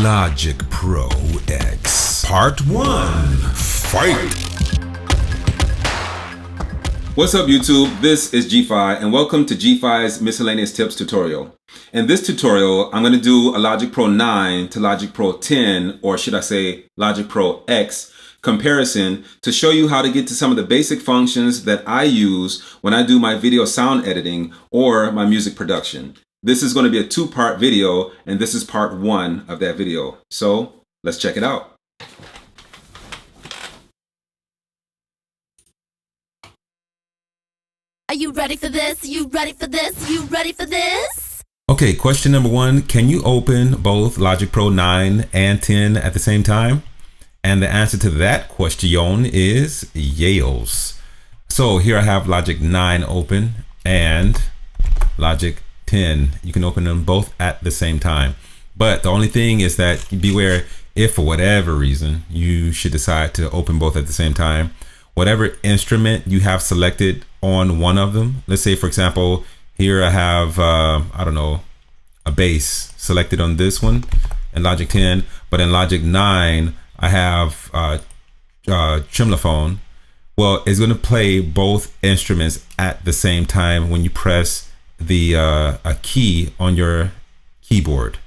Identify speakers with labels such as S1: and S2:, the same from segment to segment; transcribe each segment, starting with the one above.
S1: Logic Pro X Part 1. Fight!
S2: What's up YouTube? This is G-Phi and welcome to G-Phi's Miscellaneous Tips tutorial. In this tutorial, I'm going to do a Logic Pro 9 to Logic Pro 10, or should I say Logic Pro X comparison to show you how to get to some of the basic functions that I use when I do my video sound editing or my music production. This is going to be a two-part video, and this is part 1 of that video. So let's check it out.
S3: Are you ready for this? You ready for this? You ready for this?
S1: Okay, question number 1. Can you open both Logic Pro 9 and 10 at the same time? And the answer to that question is yes. So here I have Logic 9 open and Logic 10. You can open them both at the same time. But the only thing is that beware if for whatever reason you should decide to open both at the same time. Whatever instrument you have selected on one of them, let's say for example, here I have, I don't know, a bass selected on this one in Logic 10, but in Logic 9, I have tremolophone. Well, it's going to play both instruments at the same time when you press the a key on your keyboard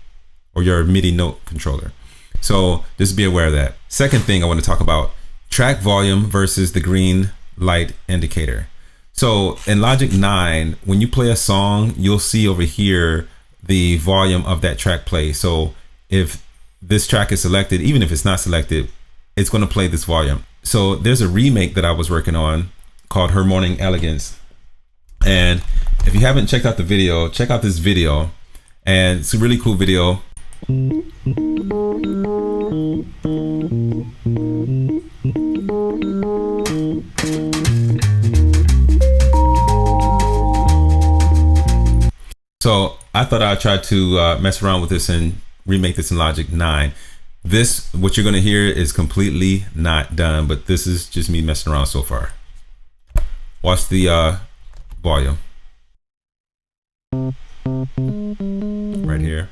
S1: or your MIDI note controller. So just be aware of that. Second thing I want to talk about, track volume versus the green light indicator. So in Logic 9, when you play a song, you'll see over here the volume of that track play. So if this track is selected, even if it's not selected, it's going to play this volume. So there's a remake that I was working on called Harmonic Elegance. And if you haven't checked out the video, check out this video. And it's a really cool video. So I thought I'd try to mess around with this and remake this in Logic 9. This, what you're going to hear, is completely not done, but this is just me messing around so far. Watch the volume. Right here.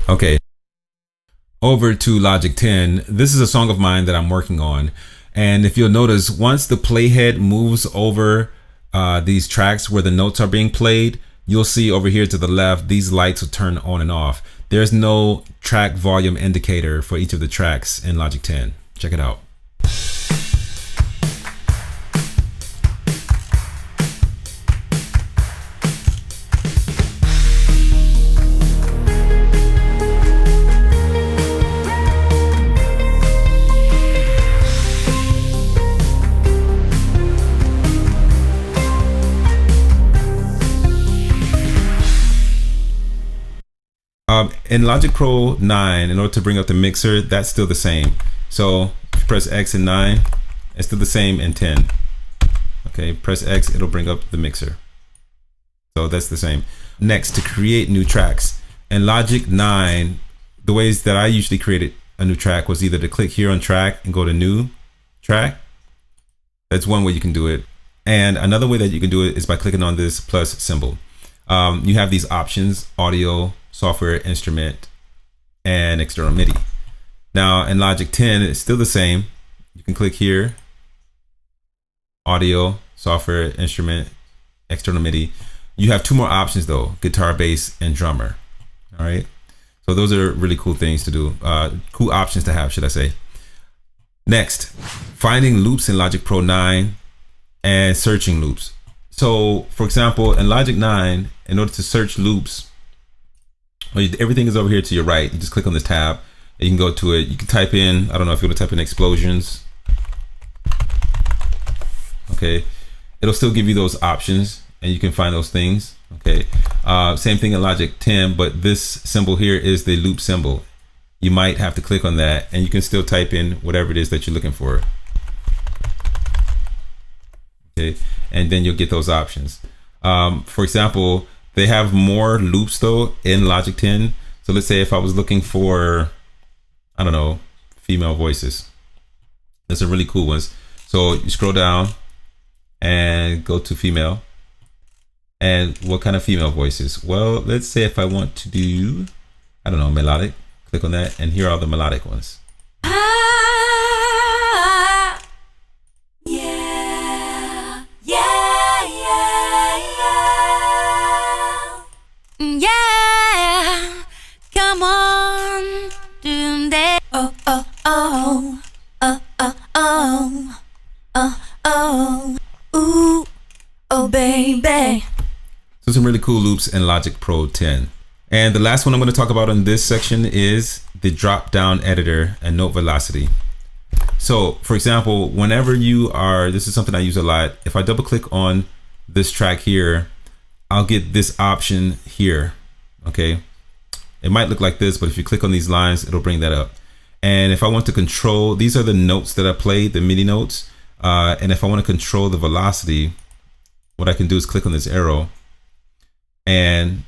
S1: Okay, over to Logic 10. This is a song of mine that I'm working on. And if you'll notice, once the playhead moves over these tracks where the notes are being played, you'll see over here to the left, these lights will turn on and off. There's no track volume indicator for each of the tracks in Logic 10. Check it out. In Logic Pro 9, in order to bring up the mixer, that's still the same. So if you press X in 9, it's still the same in 10. Okay, press X, it'll bring up the mixer. So that's the same. Next, to create new tracks. In Logic 9, the ways that I usually created a new track was either to click here on track and go to new track. That's one way you can do it. And another way that you can do it is by clicking on this plus symbol. You have these options: audio, software, instrument, and external MIDI. Now in Logic 10, it's still the same. You can click here, audio, software, instrument, external MIDI. You have 2 more options though: guitar, bass, and drummer. All right. So those are really cool things to do. Cool options to have, should I say. Next, finding loops in Logic Pro 9 and searching loops. So for example, in Logic 9, in order to search loops, everything is over here to your right. You just click on this tab and you can go to it. You can type in, I don't know if you want to type in explosions. Okay, it'll still give you those options and you can find those things. Okay. Same thing in logic 10, but this symbol here is the loop symbol. You might have to click on that, and you can still type in whatever it is that you're looking for. Okay, and then you'll get those options. For example, they have more loops though in logic 10. So let's say if I was looking for, I don't know, female voices. There's some really cool ones. So you scroll down and go to female. And what kind of female voices? Well, let's say if I want to do, I don't know, melodic, click on that, and here are the melodic ones.
S3: Yeah, yeah, yeah, yeah. Yeah, come on, do that. Oh, oh, oh, oh, oh, oh, oh, oh, ooh, oh, baby.
S1: So some really cool loops in Logic Pro 10. And the last one I'm going to talk about in this section is the drop-down editor and note velocity. So for example, whenever you are, this is something I use a lot. If I double click on this track here, I'll get this option here. Okay. It might look like this, but if you click on these lines, it'll bring that up. And if I want to control, these are the notes that I played, the MIDI notes. And if I want to control the velocity, what I can do is click on this arrow. And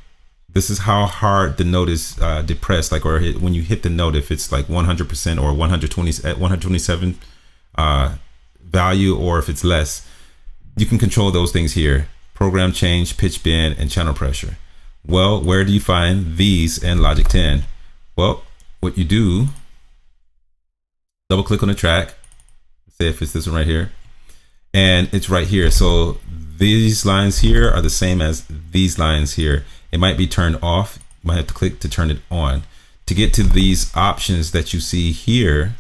S1: this is how hard the note is depressed, like, or when you hit the note, if it's like 100% or 127 value, or if it's less, you can control those things here. Program change, pitch bend, and channel pressure. Well, where do you find these in Logic 10? Well, what you do, double click on the track, say if it's this one right here, and it's right here. So these lines here are the same as these lines here. It might be turned off. You might have to click to turn it on. To get to these options that you see here,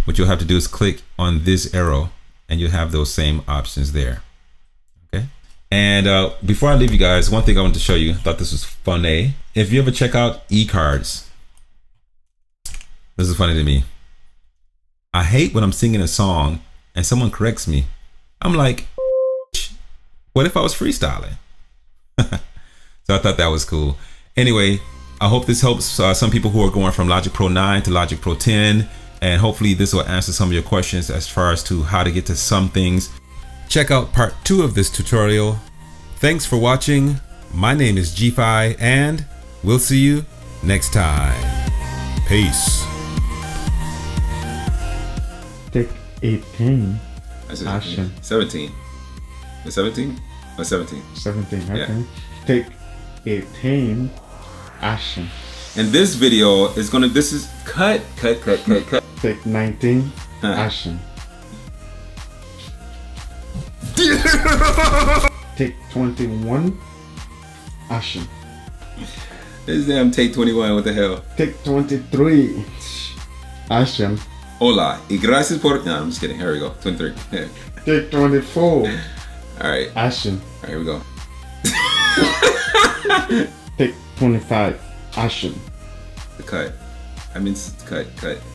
S1: what you'll have to do is click on this arrow, and you'll have those same options there. Okay. And before I leave you guys, one thing I wanted to show you, I thought this was funny. If you ever check out e-cards, this is funny to me. I hate when I'm singing a song and someone corrects me. I'm like, what if I was freestyling? So I thought that was cool. Anyway, I hope this helps some people who are going from Logic Pro 9 to Logic Pro 10. And hopefully this will answer some of your questions as far as to how to get to some things. Check out part 2 of this tutorial. Thanks for watching. My name is G-Phi, and we'll see you next time. Peace.
S4: Take 18.
S2: That's it.
S4: Action.
S2: 17. The 17? Or 17?
S4: 17, okay.
S2: Yeah.
S4: Take 18. Action.
S2: And this video is gonna, this is cut.
S4: Take 19. Action. Take 21. Action.
S2: This damn take 21, what the hell?
S4: Take 23. Action.
S2: Hola, y gracias por, no, I'm just kidding, here we go, 23. Yeah.
S4: Take 24.
S2: Alright,
S4: Action.
S2: alright, here we go.
S4: Take 25. Action.
S2: The cut. I mean, cut.